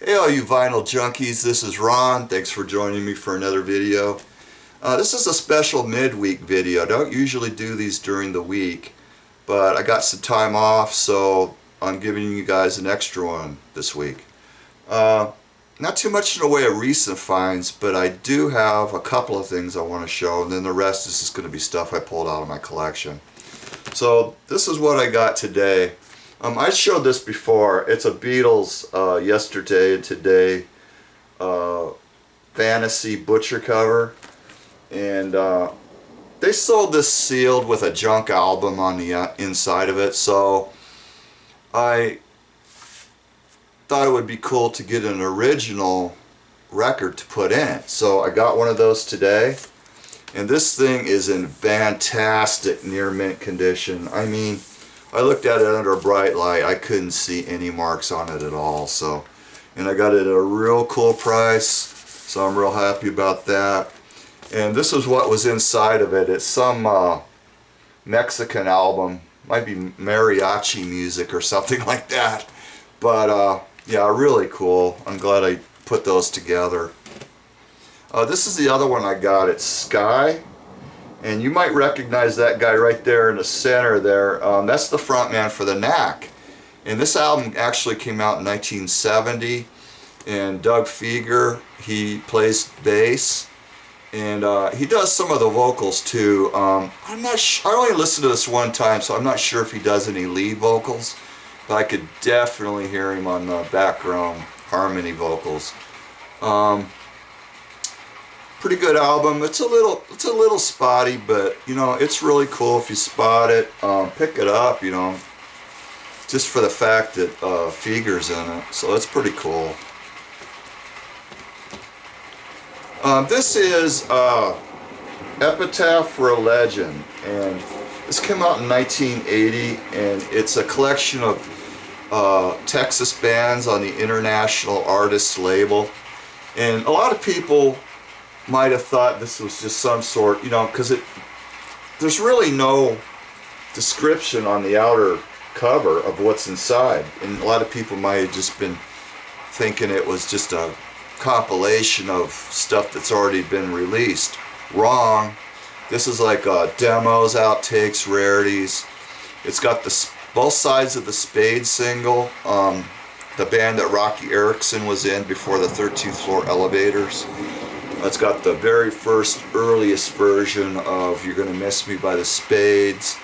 Hey all you vinyl junkies, this is Ron. Thanks for joining me for another video. This is a special midweek video. I don't usually do these during the week, but I got some time off, so I'm giving you guys an extra one this week. Not too much in the way of recent finds, but I do have a couple of things I want to show, and then the rest is just going to be stuff I pulled out of my collection. So this is what I got today. I showed this before. It's a Beatles Yesterday and Today fantasy butcher cover, and they sold this sealed with a junk album on the inside of it, so I thought it would be cool to get an original record to put in it. So I got one of those today, and this thing is in fantastic near mint condition. I mean, I looked at it under a bright light. I couldn't see any marks on it at all. So, and I got it at a real cool price, so I'm real happy about that. And this is what was inside of it. It's some Mexican album, might be mariachi music or something like that. But yeah, really cool. I'm glad I put those together. This is the other one I got. It's Sky. And you might recognize that guy right there in the center there. That's the front man for the Knack. And this album actually came out in 1970. And Doug Fieger, he plays bass. And he does some of the vocals too. I'm not sure. I only listened to this one time, so I'm not sure if he does any lead vocals. But I could definitely hear him on the background harmony vocals. Pretty good album. It's a little spotty, but you know, it's really cool if you spot it. Pick it up, you know, just for the fact that Fieger's in it. So it's pretty cool. This is Epitaph for a Legend, and this came out in 1980, and it's a collection of Texas bands on the International Artists label. And a lot of people might have thought this was just some sort, you know, because there's really no description on the outer cover of what's inside, and a lot of people might have just been thinking it was just a compilation of stuff that's already been released. Wrong. This is like demos, outtakes, rarities. It's got both sides of the Spade single, the band that Rocky Erickson was in before the 13th Floor Elevators. It's got the very first, earliest version of You're Gonna Miss Me by the Spades.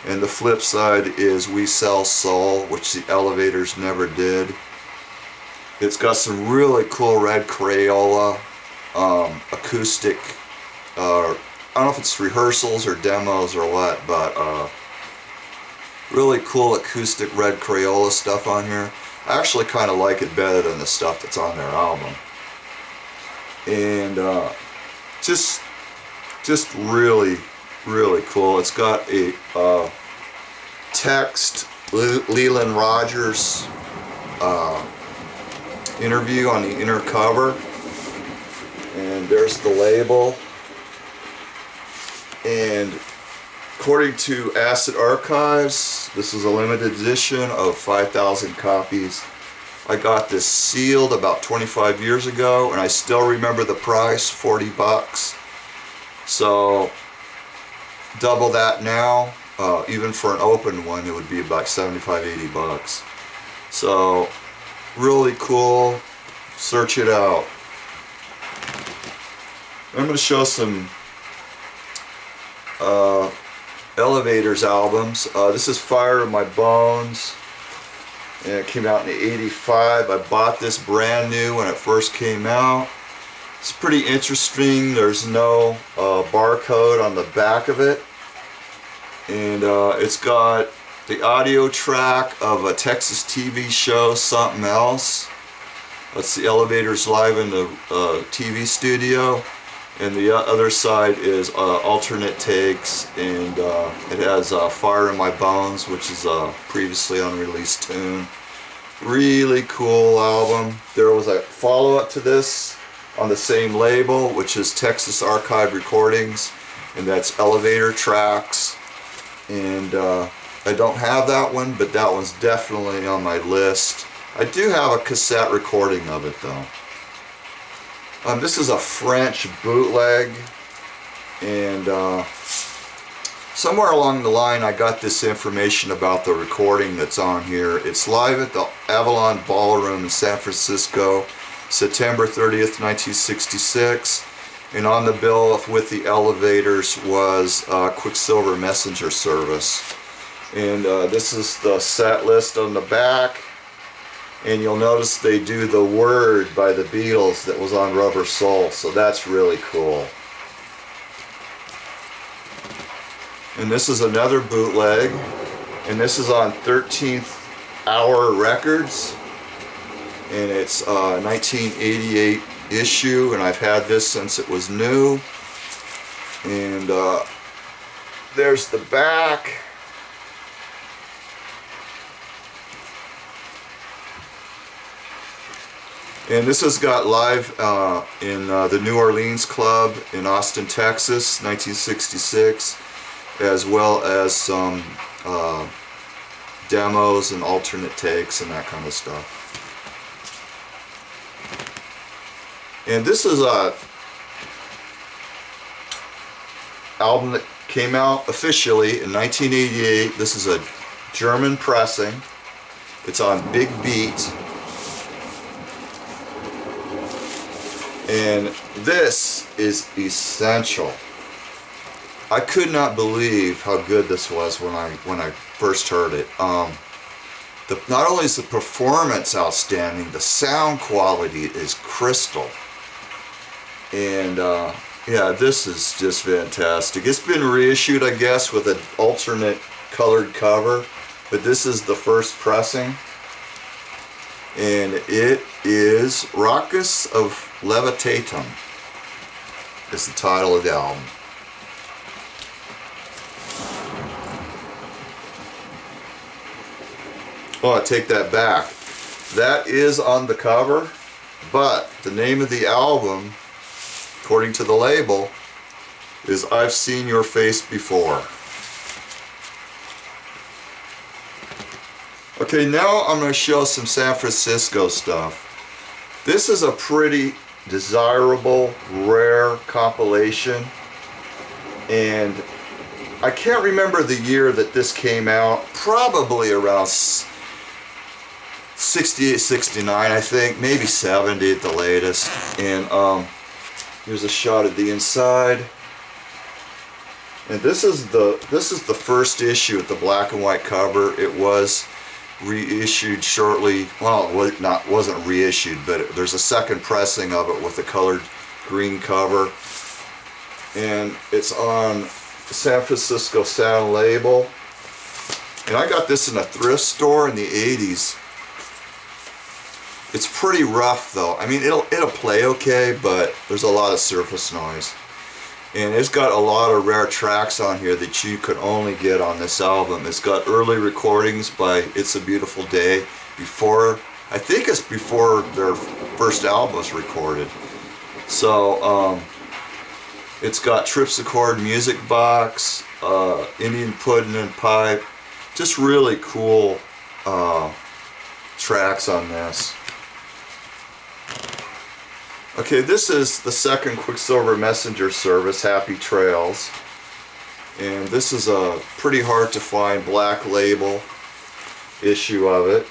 And the flip side is We Sell Soul, which the Elevators never did. It's got some really cool red Crayola acoustic, I don't know if it's rehearsals or demos or what, but really cool acoustic red Crayola stuff on here. I actually kind of like it better than the stuff that's on their album. And just really cool. It's got a text Leland Rogers interview on the inner cover, and there's the label. And according to Acid Archives, this is a limited edition of 5,000 copies. I got this sealed about 25 years ago, and I still remember the price, 40 bucks. So double that now. Even for an open one, it would be about 75, 80 bucks. So really cool. Search it out. I'm going to show some Elevators albums. This is Fire in My Bones. And it came out in '85. I bought this brand new when it first came out. It's pretty interesting. There's no barcode on the back of it. And it's got the audio track of a Texas TV show, Something Else. That's the Elevators live in the TV studio. And the other side is alternate takes, and it has Fire in My Bones, which is a previously unreleased tune. Really cool album. There was a follow-up to this on the same label, which is Texas Archive Recordings, and that's Elevator Tracks. And I don't have that one, but that one's definitely on my list. I do have a cassette recording of it though. This is a French bootleg, and somewhere along the line I got this information about the recording that's on here. It's live at the Avalon Ballroom in San Francisco, September 30th, 1966. And on the bill with the Elevators was Quicksilver Messenger Service. And this is the set list on the back. And you'll notice they do the Word by the Beatles that was on Rubber Soul. So that's really cool. And this is another bootleg, and this is on 13th Hour Records, and it's a 1988 issue, and I've had this since it was new. And there's the back. And this has got live in the New Orleans Club in Austin, Texas, 1966. As well as some demos and alternate takes and that kind of stuff. And this is a album that came out officially in 1988. This is a German pressing. It's on Big Beat. And this is essential. I could not believe how good this was when I first heard it. Not only is the performance outstanding, the sound quality is crystal. And yeah, this is just fantastic. It's been reissued, I guess, with an alternate colored cover, but this is the first pressing. And it is Raucous of Levitatum is the title of the album. Oh, I take that back. That is on the cover, but the name of the album, according to the label, is I've Seen Your Face Before. Okay, now I'm going to show some San Francisco stuff. This is a pretty desirable, rare compilation, and I can't remember the year that this came out, probably around 68, 69, I think, maybe 70 at the latest. And here's a shot of the inside. And this is the first issue with the black and white cover. It was reissued shortly. Well, it wasn't reissued, but there's a second pressing of it with the colored green cover. And it's on the San Francisco Sound label. And I got this in a thrift store in the 80s. It's pretty rough though. I mean, it'll play okay, but there's a lot of surface noise. And it's got a lot of rare tracks on here that you could only get on this album. It's got early recordings by It's a Beautiful Day, I think it's before their first album was recorded. So it's got Tripsichord Music Box, Indian Pudding and Pipe, just really cool tracks on this. Okay, this is the second Quicksilver Messenger Service, Happy Trails. And this is a pretty hard to find black label issue of it.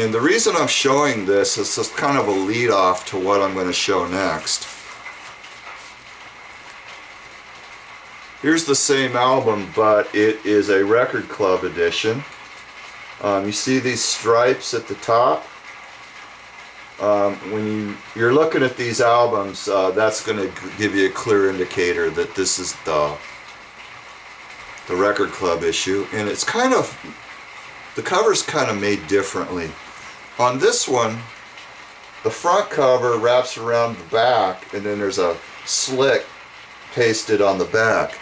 And the reason I'm showing this is just kind of a lead off to what I'm going to show next. Here's the same album, but it is a Record Club edition. You see these stripes at the top? When you're looking at these albums, that's going to give you a clear indicator that this is the Record Club issue. And it's kind of, the cover's kind of made differently. On this one, the front cover wraps around the back, and then there's a slick pasted on the back.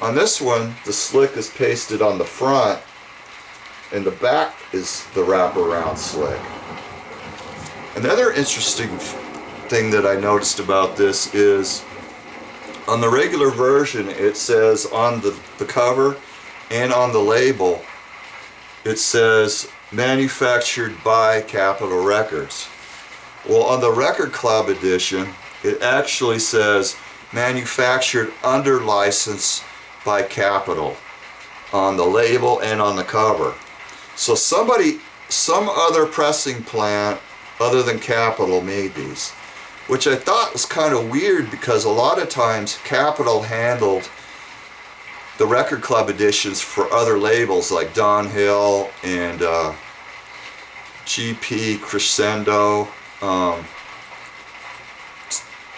On this one, the slick is pasted on the front, and the back is the wraparound slick. Another interesting thing that I noticed about this is on the regular version, it says on the cover and on the label, it says manufactured by Capitol Records. Well, on the Record Club edition, it actually says manufactured under license by Capitol on the label and on the cover. So some other pressing plant other than Capitol made these, which I thought was kind of weird because a lot of times Capitol handled the Record Club editions for other labels like Don Hill and GP Crescendo,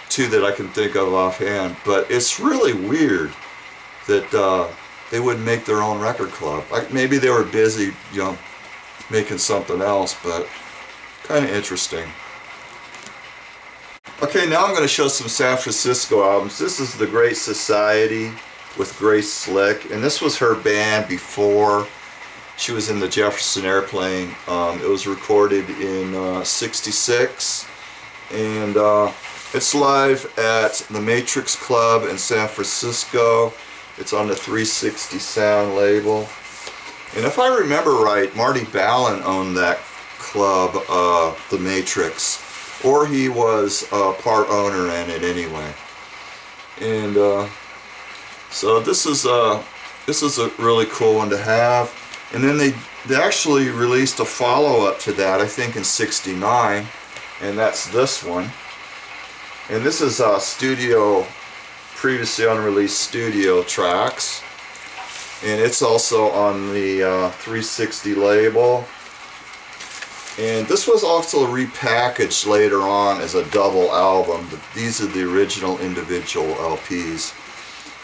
two that I can think of offhand. But it's really weird that they wouldn't make their own Record Club. Maybe they were busy, making something else, but kind of interesting. Okay, now I'm going to show some San Francisco albums. This is The Great Society with Grace Slick, and this was her band before she was in the Jefferson Airplane. It was recorded in '66, and it's live at the Matrix Club in San Francisco. It's on the 360 Sound label. And if I remember right, Marty Balin owned that club, the Matrix, or he was part owner in it anyway. And so this is a really cool one to have. And then they actually released a follow-up to that, I think in '69, and that's this one. And this is previously unreleased studio tracks, and it's also on the 360 label. And this was also repackaged later on as a double album, but these are the original individual LPs.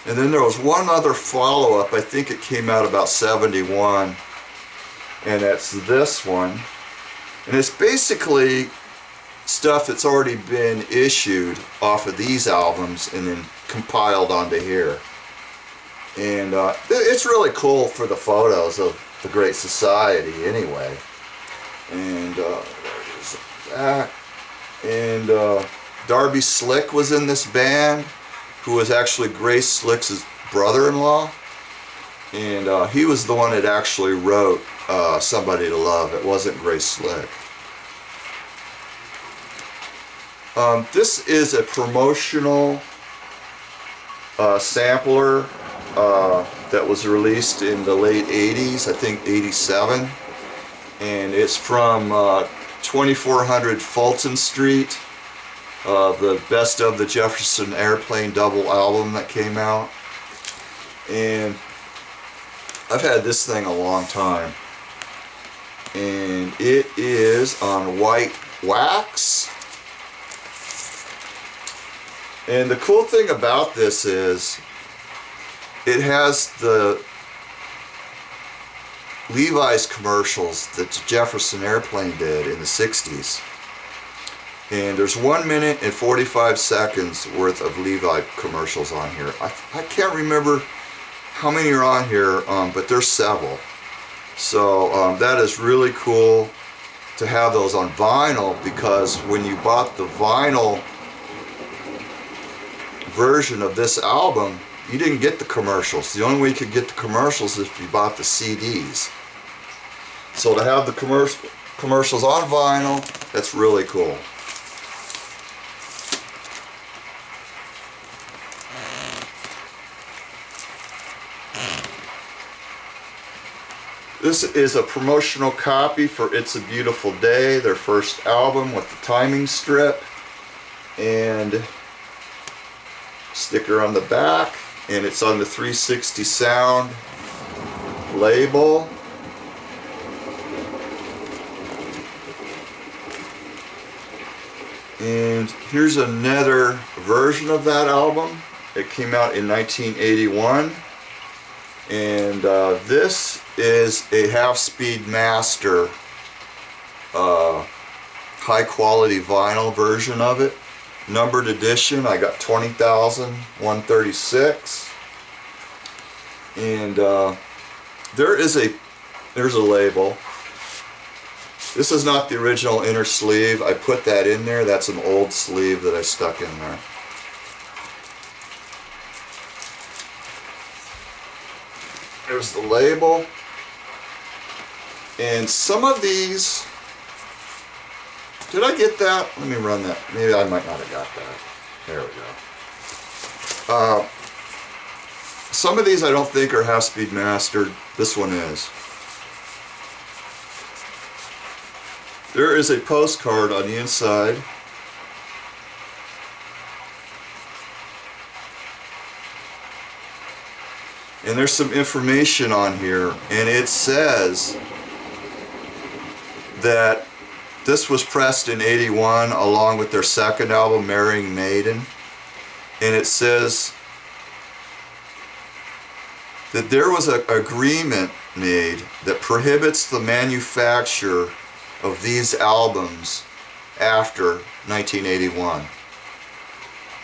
And then there was one other follow-up, I think it came out about '71, and that's this one. And it's basically stuff that's already been issued off of these albums and then compiled onto here. And it's really cool for the photos of the Great Society anyway. And there's that. And Darby Slick was in this band, who was actually Grace Slick's brother-in-law. And he was the one that actually wrote Somebody to Love. It wasn't Grace Slick. This is a promotional sampler that was released in the late 80s, I think '87. And it's from 2400 Fulton Street, the Best of the Jefferson Airplane double album that came out. And I've had this thing a long time. And it is on white wax. And the cool thing about this is it has the Levi's commercials that the Jefferson Airplane did in the '60s. And there's 1 minute and 45 seconds worth of Levi commercials on here. I can't remember how many are on here, but there's several. So that is really cool to have those on vinyl, because when you bought the vinyl version of this album, you didn't get the commercials. The only way you could get the commercials is if you bought the CDs. So to have the commercials on vinyl, that's really cool. This is a promotional copy for It's a Beautiful Day, their first album, with the timing strip and sticker on the back, and it's on the 360 Sound label. And here's another version of that album. It came out in 1981, and this is a half-speed master high quality vinyl version of it, numbered edition. I got 20,136, and there's a label. This is not the original inner sleeve. I put that in there. That's an old sleeve that I stuck in there. There's the label. And some of these, did I get that? Let me run that. Maybe I might not have got that. There we go. Some of these I don't think are half-speed mastered. This one is. There is a postcard on the inside. And there's some information on here, and it says that this was pressed in '81 along with their second album, Marrying Maiden. And it says that there was an agreement made that prohibits the manufacture of these albums after 1981.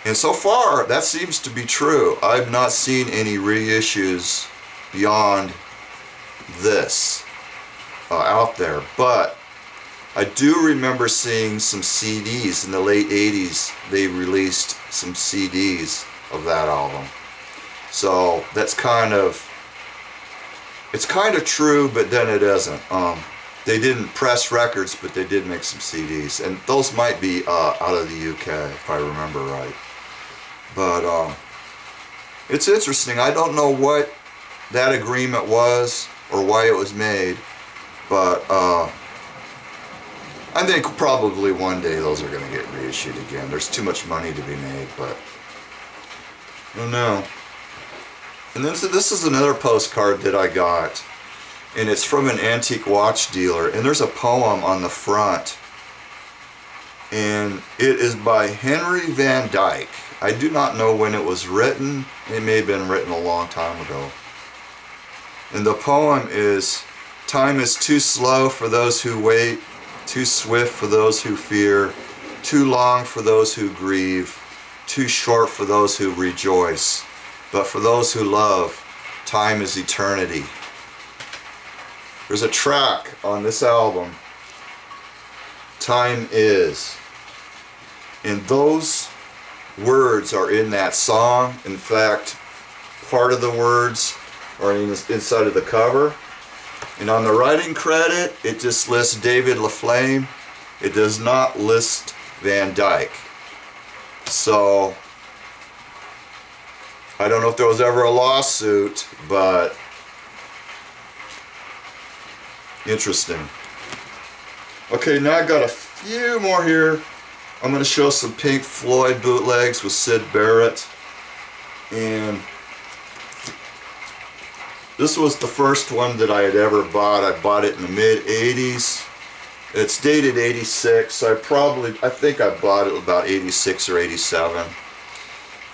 And so far, that seems to be true. I've not seen any reissues beyond this out there. But I do remember seeing some CDs in the late 80s. They released some CDs of that album. So that's it's kind of true, but then it isn't. They didn't press records, but they did make some CDs. And those might be out of the UK, if I remember right. But it's interesting. I don't know what that agreement was or why it was made, but I think probably one day those are going to get reissued again. There's too much money to be made, but I don't know. And then so this is another postcard that I got, and it's from an antique watch dealer, and there's a poem on the front, and it is by Henry Van Dyke. I do not know when it was written. It may have been written a long time ago. And the poem is, "Time is too slow for those who wait, too swift for those who fear, too long for those who grieve, too short for those who rejoice. But for those who love, time is eternity." There's a track on this album, "Time Is." And those words are in that song. In fact, part of the words are inside of the cover. And on the writing credit, it just lists David LaFlame. It does not list Van Dyke. So, I don't know if there was ever a lawsuit, but interesting. Okay, now I got a few more here. I'm going to show some Pink Floyd bootlegs with Syd Barrett. And this was the first one that I had ever bought. I bought it in the mid-80s. It's dated 86. I think I bought it about 86 or 87.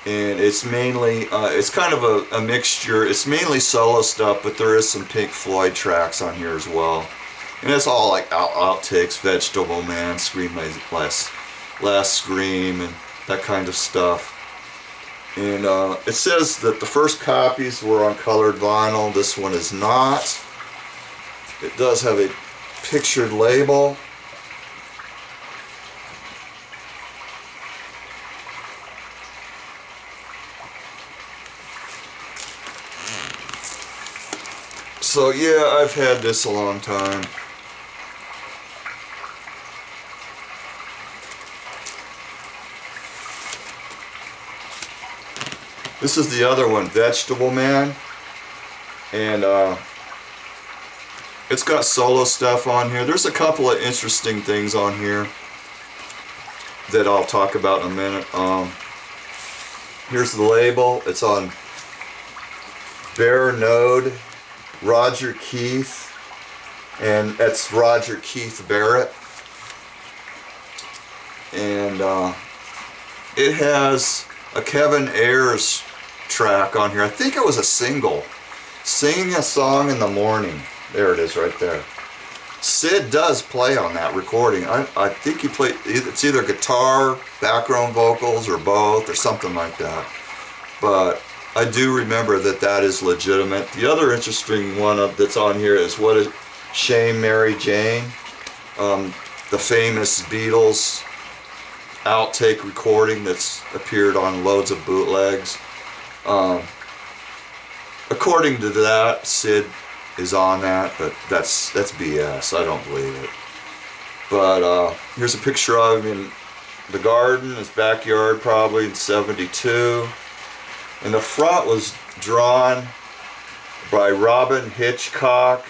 And it's mainly, it's kind of a mixture. It's mainly solo stuff, but there is some Pink Floyd tracks on here as well. And it's all like outtakes, Vegetable Man, Scream Last Scream, and that kind of stuff. And it says that the first copies were on colored vinyl. This one is not. It does have a pictured label. So yeah, I've had this a long time. This is the other one, Vegetable Man, and it's got solo stuff on here. There's a couple of interesting things on here that I'll talk about in a minute. Here's the label. It's on Bare Node, Roger Keith, and that's Roger Keith Barrett. And it has a Kevin Ayers track on here. I think it was a single, Singing a Song in the Morning. There it is right there. Syd does play on that recording. I think he played, it's either guitar, background vocals, or both, or something like that. But I do remember that that is legitimate. The other interesting one that's on here is What Is Shame, Mary Jane, the famous Beatles outtake recording that's appeared on loads of bootlegs. According to that, Syd is on that, but that's BS. I don't believe it. But here's a picture of him in the garden, his backyard, probably in '72. And the front was drawn by Robin Hitchcock,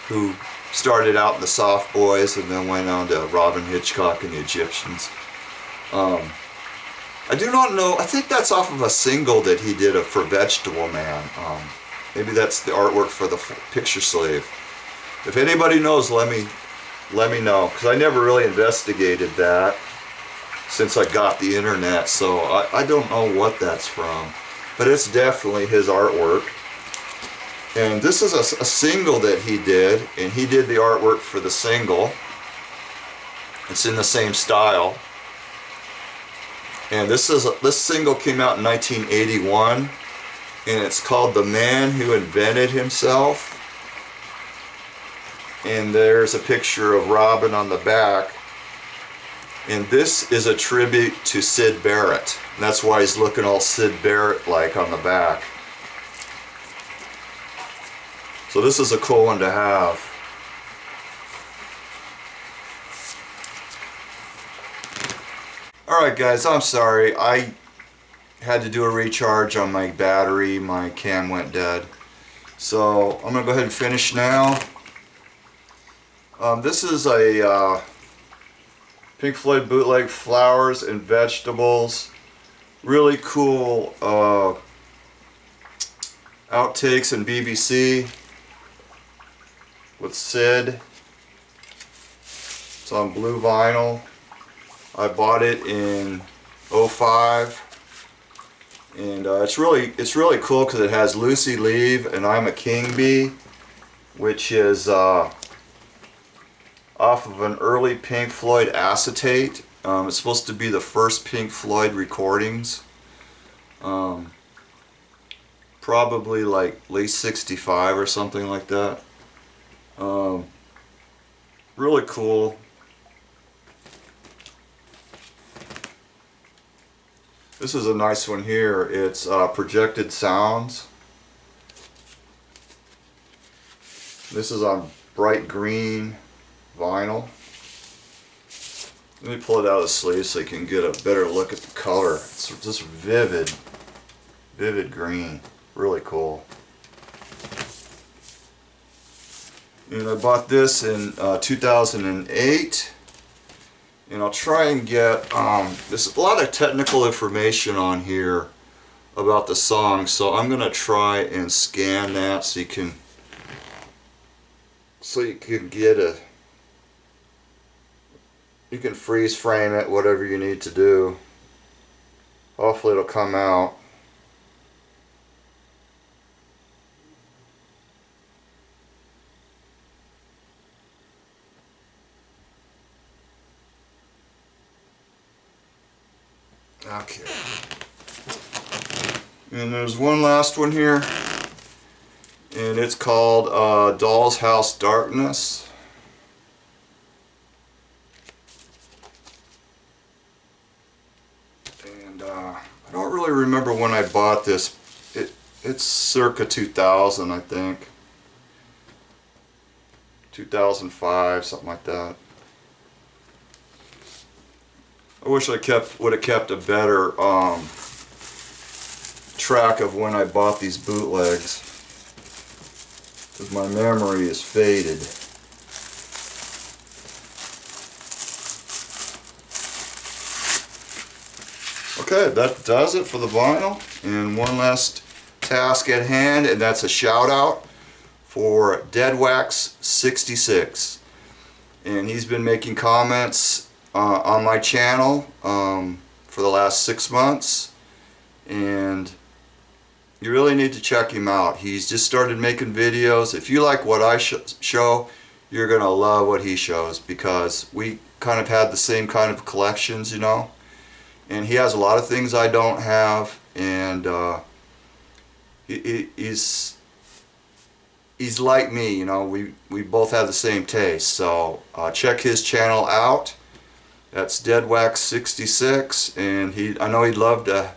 who started out in the Soft Boys and then went on to Robin Hitchcock and the Egyptians. I do not know, I think that's off of a single that he did for Vegetable Man. Maybe that's the artwork for the picture sleeve. If anybody knows, let me know, because I never really investigated that since I got the internet, so I don't know what that's from, but it's definitely his artwork. And this is a single that he did, and he did the artwork for the single. It's in the same style. And this single came out in 1981, and it's called "The Man Who Invented Himself." And there's a picture of Robin on the back. And this is a tribute to Syd Barrett. And that's why he's looking all Syd Barrett-like on the back. So this is a cool one to have. Alright guys, I'm sorry. I had to do a recharge on my battery. My cam went dead. So I'm going to go ahead and finish now. This is a Pink Floyd bootleg, Flowers and Vegetables. Really cool outtakes and BBC with Syd. It's on blue vinyl. I bought it in '05, and it's really cool because it has Lucy Leave and I'm a King Bee, which is off of an early Pink Floyd acetate. It's supposed to be the first Pink Floyd recordings. Probably like late '65 or something like that. Really cool. This is a nice one here. It's Projected Sounds. This is on bright green vinyl. Let me pull it out of the sleeve so you can get a better look at the color. It's just vivid green. Really cool. And I bought this in 2008. And I'll try and get, there's a lot of technical information on here about the song, so I'm going to try and scan that so you can get a, you can freeze frame it, whatever you need to do. Hopefully it'll come out. Okay. And there's one last one here, and it's called Doll's House Darkness. And I don't really remember when I bought this. It's circa 2000, I think. 2005, something like that. I wish I would have kept a better track of when I bought these bootlegs, because my memory is faded. Okay, that does it for the vinyl. And one last task at hand, and that's a shout out for Deadwax66. And he's been making comments on my channel for the last 6 months, and you really need to check him out. He's just started making videos. If you like what I show, you're gonna love what he shows, because we kind of had the same kind of collections, you know, and he has a lot of things I don't have, and he's like me, you know. We both have the same taste, so check his channel out. That's Deadwax66, and I know he'd love to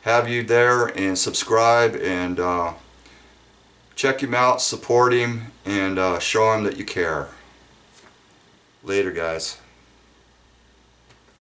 have you there and subscribe, and check him out, support him, and show him that you care. Later, guys.